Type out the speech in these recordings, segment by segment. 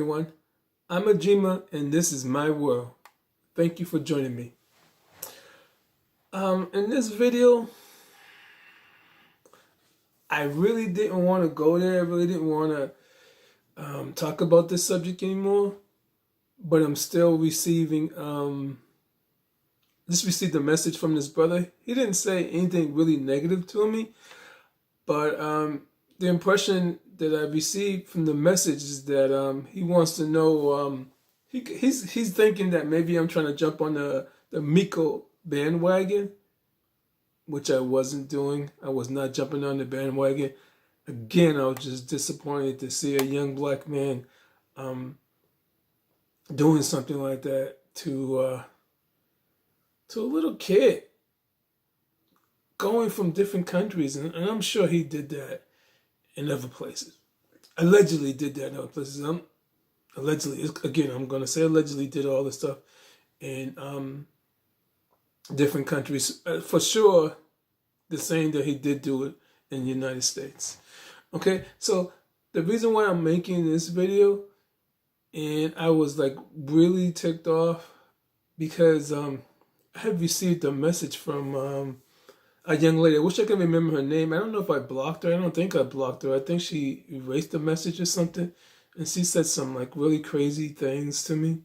everyone. I'm Agymah, and this is my world. Thank you for joining me. In this video, I really didn't want to go there. I really didn't want to talk about this subject anymore. But I'm still receiving, just received a message from this brother. He didn't say anything really negative to me, but the impression that I received from the message is that he wants to know, he's thinking that maybe I'm trying to jump on the Miko bandwagon, which I wasn't doing. I was not jumping on the bandwagon. Again, I was just disappointed to see a young black man doing something like that to a little kid, going from different countries, and I'm sure he did that in other places. Allegedly did that in other places. Allegedly, again, I'm going to say allegedly did all this stuff in different countries. For sure, the saying that he did do it in the United States. Okay, so the reason why I'm making this video, and I was like really ticked off because I had received a message from a young lady. I wish I could remember her name. I don't know if I blocked her. I don't think I blocked her. I think she erased the message or something. And she said some like really crazy things to me.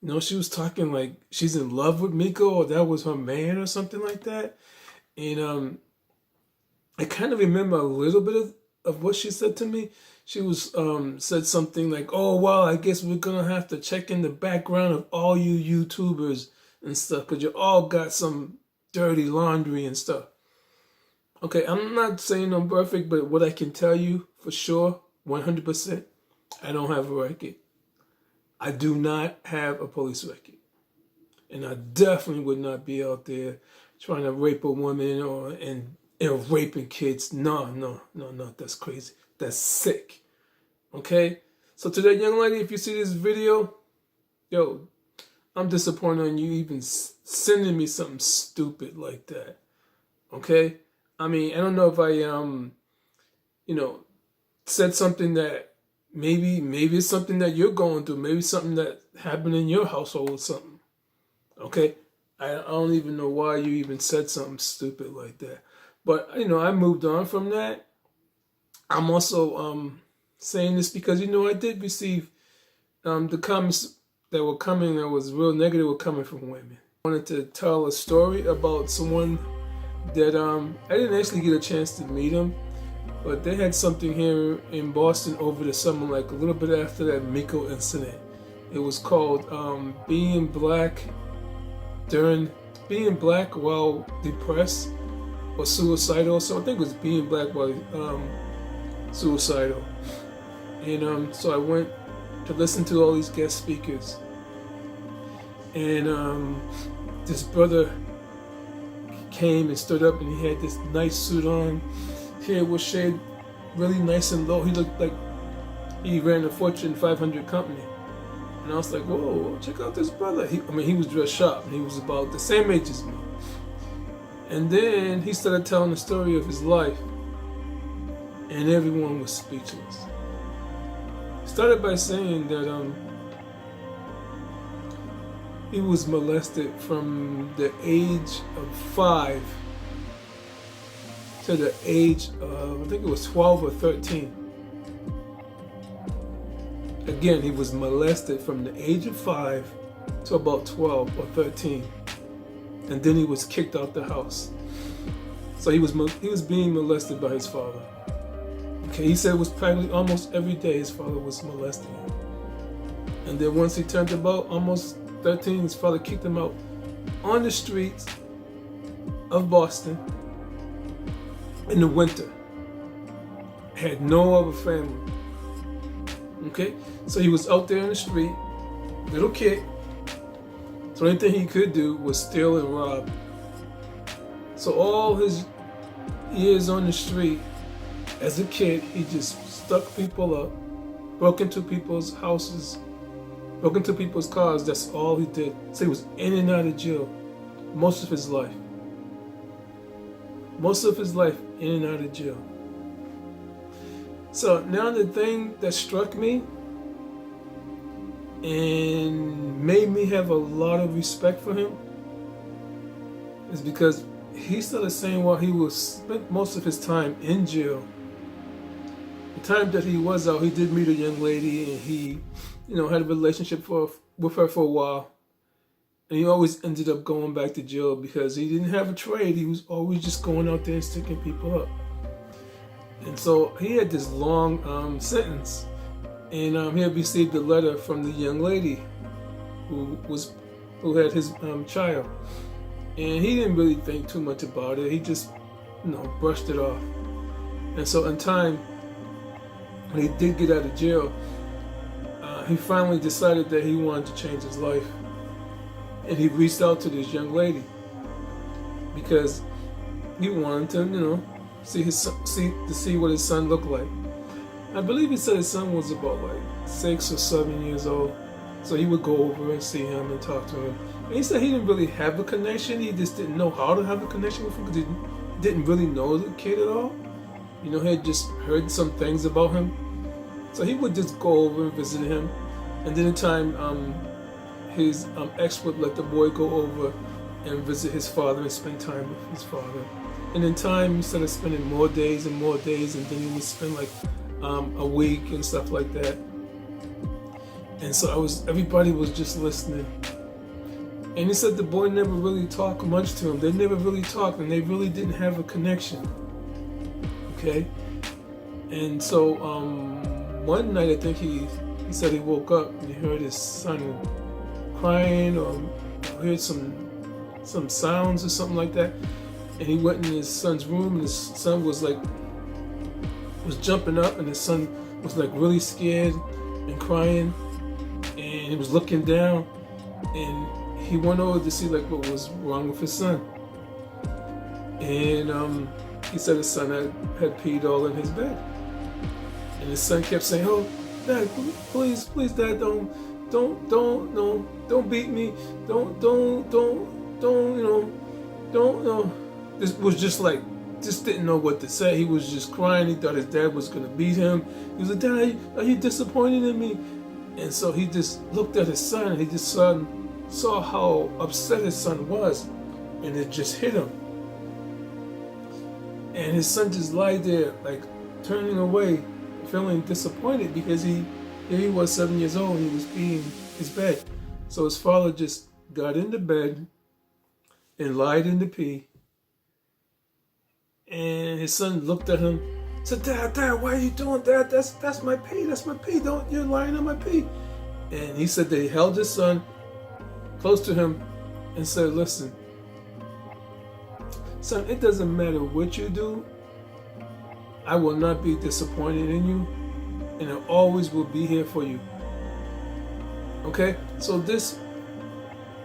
You know, she was talking like she's in love with Miko, or that was her man or something like that. And I kind of remember a little bit of what she said to me. She was said something like, "Oh, well, I guess we're going to have to check in the background of all you YouTubers and stuff, because you all got some dirty laundry and stuff." Okay, I'm not saying I'm perfect, but what I can tell you for sure, 100%, I don't have a record. I do not have a police record. And I definitely would not be out there trying to rape a woman and raping kids. No, that's crazy. That's sick. Okay? So to that young lady, if you see this video, yo, I'm disappointed on you even sending me something stupid like that. Okay? I mean, I don't know if I, said something that maybe it's something that you're going through. Maybe something that happened in your household or something. Okay? I don't even know why you even said something stupid like that. But, I moved on from that. I'm also saying this because, I did receive the comments that were coming that was real negative were coming from women. I wanted to tell a story about someone that I didn't actually get a chance to meet him, but they had something here in Boston over the summer, like a little bit after that Miko incident. It was called being black while depressed or suicidal. So I think it was being black while suicidal. And so I went to listen to all these guest speakers. And this brother came and stood up, and he had this nice suit on. Hair was shaved really nice and low. He looked like he ran a Fortune 500 company. And I was like, whoa, check out this brother. He was dressed sharp, and he was about the same age as me. And then he started telling the story of his life, and everyone was speechless. He started by saying that he was molested from the age of 5 to the age of, I think it was 12 or 13. Again, he was molested from the age of 5 to about 12 or 13. And then he was kicked out the house. So he was being molested by his father. Okay, he said it was practically almost every day his father was molesting him. And then once he turned about almost 13, his father kicked him out on the streets of Boston in the winter. Had no other family. Okay, so he was out there in the street, little kid. So the only thing he could do was steal and rob. So all his years on the street, as a kid, he just stuck people up, broke into people's houses, broke into people's cars. That's all he did. So he was in and out of jail most of his life. Most of his life in and out of jail. So now the thing that struck me and made me have a lot of respect for him is because he started saying while he was spent most of his time in jail, the time that he was out, he did meet a young lady, and he, had a relationship with her for a while. And he always ended up going back to jail because he didn't have a trade. He was always just going out there and sticking people up. And so he had this long sentence, and he had received a letter from the young lady who had his child, and he didn't really think too much about it. He just, brushed it off. And so in time, when he did get out of jail, he finally decided that he wanted to change his life. And he reached out to this young lady because he wanted to, see what his son looked like. I believe he said his son was about like 6 or 7 years old. So he would go over and see him and talk to him. And he said he didn't really have a connection. He just didn't know how to have a connection with him because he didn't really know the kid at all. He had just heard some things about him. So he would just go over and visit him. And then in time, his ex would let the boy go over and visit his father and spend time with his father. And in time, he started spending more days, and then he would spend like a week and stuff like that. And so everybody was just listening. And he said the boy never really talked much to him. They never really talked, and they really didn't have a connection. Okay? And so one night, I think he said he woke up and he heard his son crying, or heard some sounds or something like that. And he went in his son's room, and his son was jumping up, and his son was like really scared and crying, and he was looking down, and he went over to see like what was wrong with his son. And he said his son had peed all in his bed, and his son kept saying, "Oh, Dad, please, Dad, don't beat me, don't, This was just didn't know what to say. He was just crying. He thought his dad was gonna beat him. He was like, "Dad, are you disappointed in me?" And so he just looked at his son, and he just saw how upset his son was, and it just hit him. And his son just lied there, like turning away, feeling disappointed because here he was 7 years old, and he was peeing his bed. So his father just got into bed and lied in the pee. And his son looked at him, said, Dad, why are you doing that? That's my pee, you're lying on my pee. And he said that he held his son close to him and said, listen, son, it doesn't matter what you do. I will not be disappointed in you, and I always will be here for you. Okay? So this,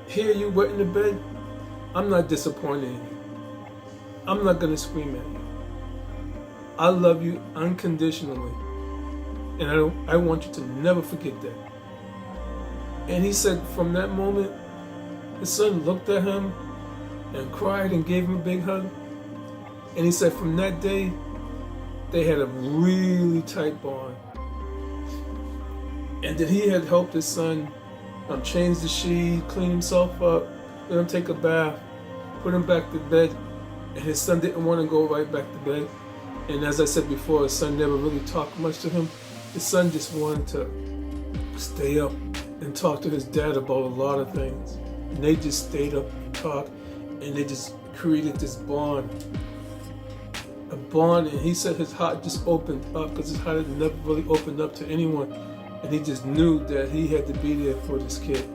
here you wet in the bed, I'm not disappointed in you. I'm not going to scream at you. I love you unconditionally, and I want you to never forget that. And he said from that moment, his son looked at him and cried and gave him a big hug. And he said from that day, they had a really tight bond. And then he had helped his son change the sheet, clean himself up, let him take a bath, put him back to bed. And his son didn't want to go right back to bed. And as I said before, his son never really talked much to him. His son just wanted to stay up and talk to his dad about a lot of things. And they just stayed up and talked, and they just created this bond. A bond, and he said his heart just opened up because his heart had never really opened up to anyone. And he just knew that he had to be there for this kid.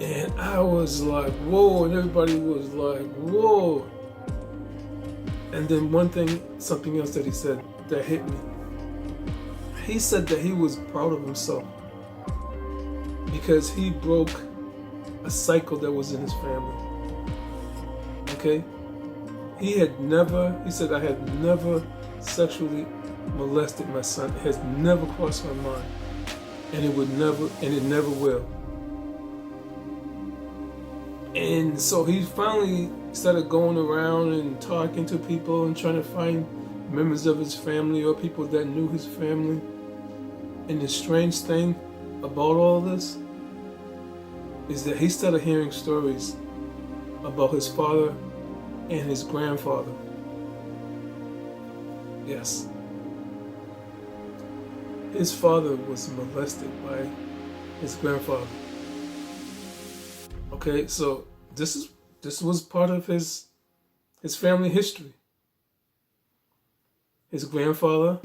And I was like, whoa, and everybody was like, whoa. And then something else that he said that hit me. He said that he was proud of himself because he broke a cycle that was in his family. Okay? He said, I had never sexually molested my son. It has never crossed my mind. And it never will. And so he finally started going around and talking to people and trying to find members of his family or people that knew his family. And the strange thing, about all this is that he started hearing stories about his father and his grandfather. Yes. His father was molested by his grandfather. Okay, so this was part of his family history. His grandfather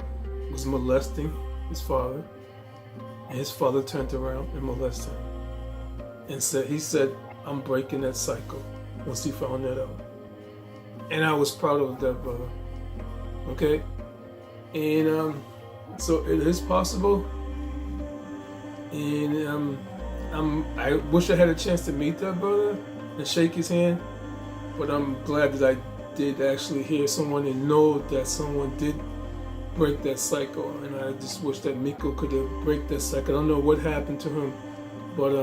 was molesting his father, and his father turned around and molested him. And he said, I'm breaking that cycle once he found that out. And I was proud of that, brother. Okay? And so it is possible. And I wish I had a chance to meet that brother and shake his hand. But I'm glad that I did actually hear someone and know that someone did break that cycle. And I just wish that Miko could have break that cycle. I don't know what happened to him, but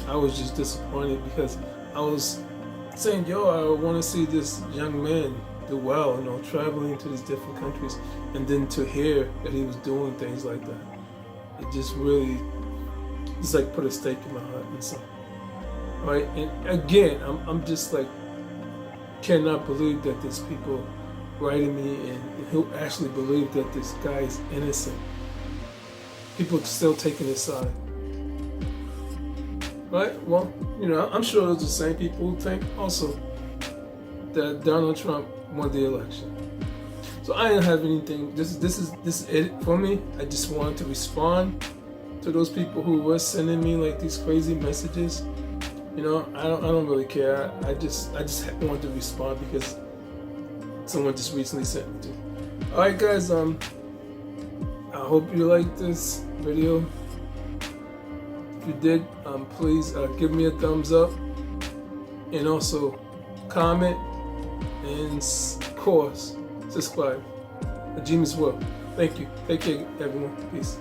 I was just disappointed because I was saying, yo, I want to see this young man do well, traveling to these different countries, and then to hear that he was doing things like that, it just really, it's like put a stake in my heart and so. All right, and again, I'm just like, cannot believe that there's people writing me and who actually believe that this guy is innocent. People still taking his side. Right? Well, I'm sure those are the same people who think also that Donald Trump won the election. So I didn't have anything. This is it for me. I just wanted to respond to those people who were sending me like these crazy messages. I don't really care. I just wanted to respond because someone just recently sent me to. All right, guys. I hope you liked this video. If you did, please give me a thumbs up and also comment and of course subscribe. Agymah's World. Thank you. Take care, everyone. Peace.